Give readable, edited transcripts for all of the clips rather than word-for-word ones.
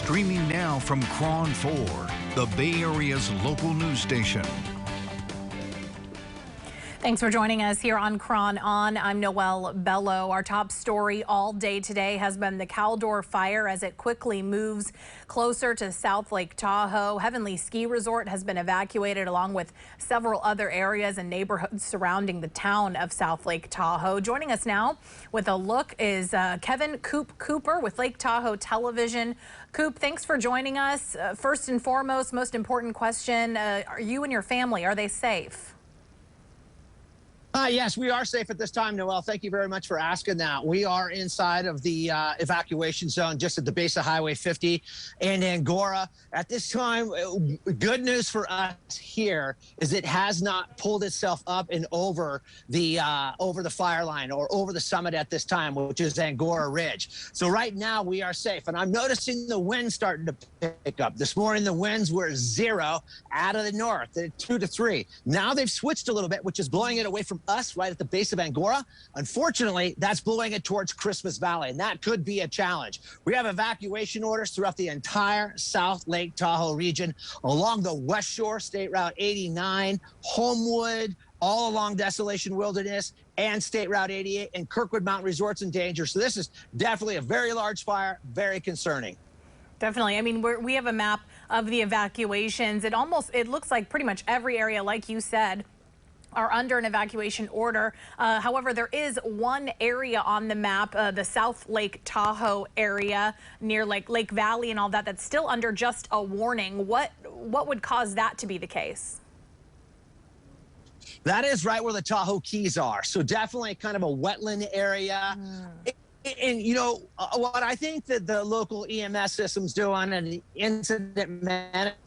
Streaming now from Cron 4, the Bay Area's local news station. Thanks for joining us here on Cron On. I'm Noelle Bello. Our top story all day today has been the Caldor fire as it quickly moves closer to South Lake Tahoe. Heavenly Ski Resort has been evacuated along with several other areas and neighborhoods surrounding the town of South Lake Tahoe. Joining us now with a look is Kevin Coop Cooper with Lake Tahoe Television. Coop, thanks for joining us. First and foremost, most important question, are you and your family, are they safe? Yes, we are safe at this time, Noelle. Thank you very much for asking that. We are inside of the evacuation zone just at the base of Highway 50 in Angora. At this time, good news for us here is it has not pulled itself up and over the fire line or over the summit at this time, which is Angora Ridge. So right now we are safe. And I'm noticing the wind starting to pick up. This morning, the winds were 0 out of the north, 2 to 3. Now they've switched a little bit, which is blowing it away from us right at the base of Angora. Unfortunately, that's blowing it towards Christmas Valley, and that could be a challenge. We have evacuation orders throughout the entire South Lake Tahoe region, along the West Shore, State Route 89, Homewood, all along Desolation Wilderness, and State Route 88, and Kirkwood Mountain Resort's in danger. So this is definitely a very large fire, very concerning. Definitely. I mean, we have a map of the evacuations. It looks like pretty much every area, like you said, are under an evacuation order. However, there is one area on the map, the South Lake Tahoe area near Lake Valley and all that, that's still under just a warning. What would cause that to be the case? That is right where the Tahoe Keys are. So definitely kind of a wetland area. And, you know, what I think that the local EMS system's doing and the incident management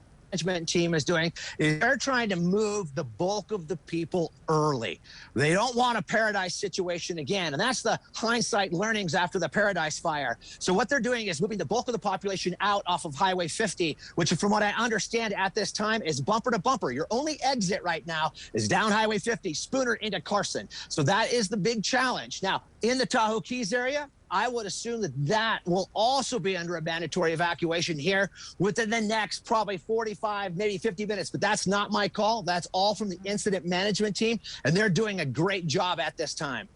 team is doing is they're trying to move the bulk of the people early. They don't want a Paradise situation again, and that's the hindsight learnings after the Paradise fire. So what they're doing is moving the bulk of the population out off of Highway 50, which from what I understand at this time is bumper to bumper. Your only exit right now is down Highway 50, Spooner into Carson. So that is the big challenge. Now, in the Tahoe Keys area, I would assume that that will also be under a mandatory evacuation here within the next probably 45, maybe 50 minutes. But that's not my call. That's all from the incident management team, and they're doing a great job at this time.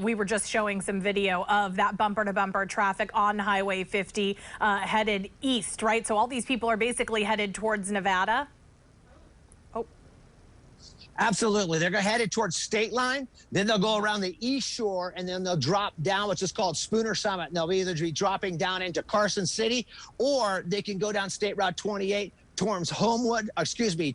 We were just showing some video of that bumper-to-bumper traffic on Highway 50 headed east, right? So all these people are basically headed towards Nevada. Absolutely. They're headed towards State Line. Then they'll go around the East Shore, and then they'll drop down, which is called Spooner Summit. And they'll either be dropping down into Carson City, or they can go down State Route 28 towards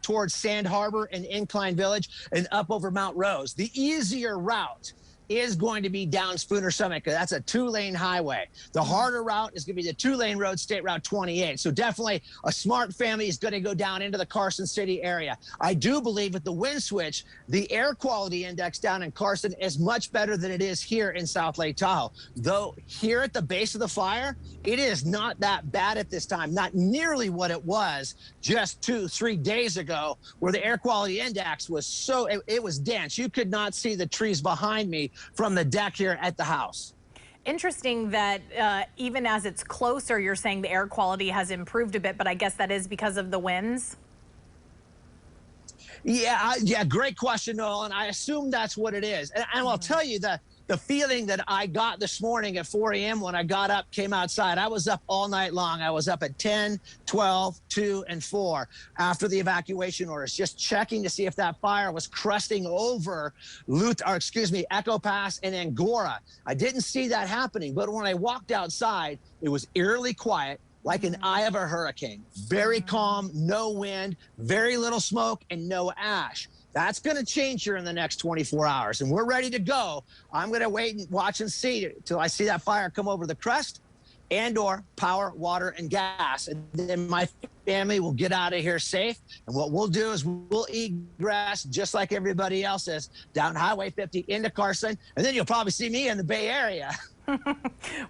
towards Sand Harbor and Incline Village and up over Mount Rose. The easier route is going to be down Spooner Summit, because that's a 2-lane highway. The harder route is going to be the 2-lane road, State Route 28. So definitely a smart family is going to go down into the Carson City area. I do believe with the wind switch, the air quality index down in Carson is much better than it is here in South Lake Tahoe. Though here at the base of the fire, it is not that bad at this time, not nearly what it was just 2-3 days ago, where the air quality index was it was dense. You could not see the trees behind me from the deck here at the house. Interesting that even as it's closer, you're saying the air quality has improved a bit, but I guess that is because of the winds? Yeah, great question, Noel, and I assume that's what it is. And I'll tell you that the feeling that I got this morning at 4 a.m. when I got up, came outside, I was up all night long. I was up at 10, 12, 2, and 4 after the evacuation orders, just checking to see if that fire was crusting over Echo Pass and Angora. I didn't see that happening, but when I walked outside, it was eerily quiet, like an eye of a hurricane. Very calm, no wind, very little smoke, and no ash. That's going to change here in the next 24 hours, and we're ready to go. I'm going to wait and watch and see till I see that fire come over the crest, and/or power, water, and gas. And then my family will get out of here safe. And what we'll do is we'll eat grass just like everybody else is down Highway 50 into Carson. And then you'll probably see me in the Bay Area.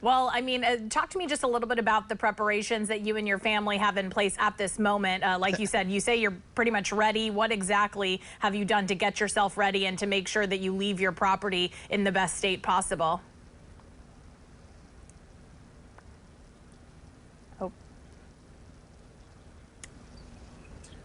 Well, I mean, talk to me just a little bit about the preparations that you and your family have in place at this moment. Like you said, you say you're pretty much ready. What exactly have you done to get yourself ready and to make sure that you leave your property in the best state possible?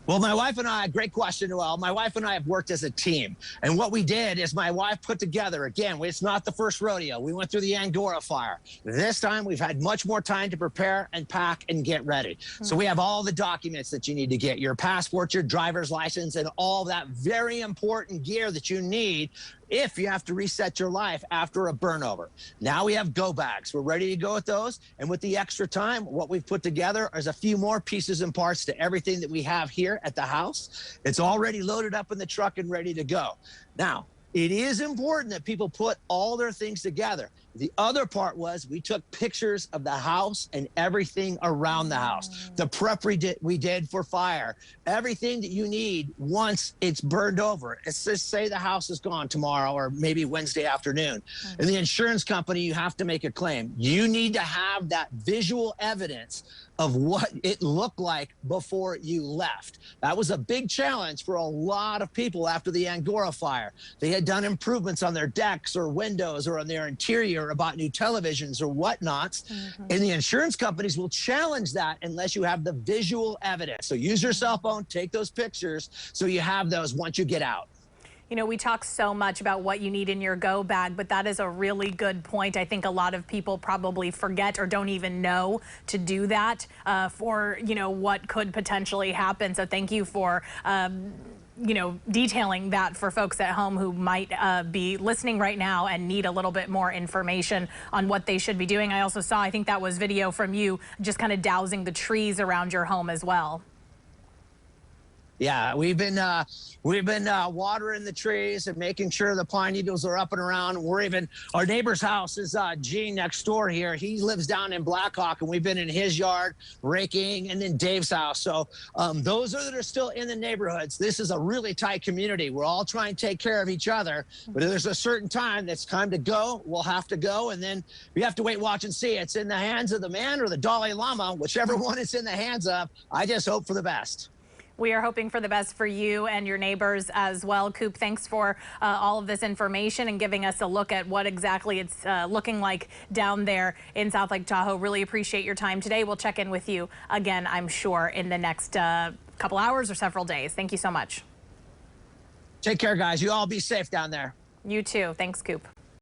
Well, my wife and I, great question, Noel. My wife and I have worked as a team. And what we did is my wife put together, again, it's not the first rodeo. We went through the Angora fire. This time we've had much more time to prepare and pack and get ready. So we have all the documents that you need to get, your passport, your driver's license, and all that very important gear that you need if you have to reset your life after a burnover. Now we have go bags. We're ready to go with those. And with the extra time, what we've put together is a few more pieces and parts to everything that we have here at the house. It's already loaded up in the truck and ready to go. Now, it is important that people put all their things together. The other part was we took pictures of the house and everything around the house. The prep we did for fire, everything that you need once it's burned over. It's just say the house is gone tomorrow or maybe Wednesday afternoon. And the insurance company, you have to make a claim. You need to have that visual evidence of what it looked like before you left. That was a big challenge for a lot of people after the Angora fire. They had done improvements on their decks or windows or on their interior, or bought new televisions or whatnots. And the insurance companies will challenge that unless you have the visual evidence. So use your cell phone, take those pictures so you have those once you get out. You know, we talk so much about what you need in your go bag, but that is a really good point. I think a lot of people probably forget or don't even know to do that for, you know, what could potentially happen. So thank you for you know, detailing that for folks at home who might be listening right now and need a little bit more information on what they should be doing. I also saw, I think that was video from you, just kind of dousing the trees around your home as well. Yeah, we've been watering the trees and making sure the pine needles are up and around. Our neighbor's house is Gene next door here. He lives down in Blackhawk, and we've been in his yard raking, and then Dave's house. So those that are still in the neighborhoods, this is a really tight community. We're all trying to take care of each other, but if there's a certain time that's time to go, we'll have to go, and then we have to wait, watch, and see. It's in the hands of the man or the Dalai Lama, whichever one it's in the hands of. I just hope for the best. We are hoping for the best for you and your neighbors as well. Coop, thanks for all of this information and giving us a look at what exactly it's looking like down there in South Lake Tahoe. Really appreciate your time today. We'll check in with you again, I'm sure, in the next couple hours or several days. Thank you so much. Take care, guys. You all be safe down there. You too. Thanks, Coop.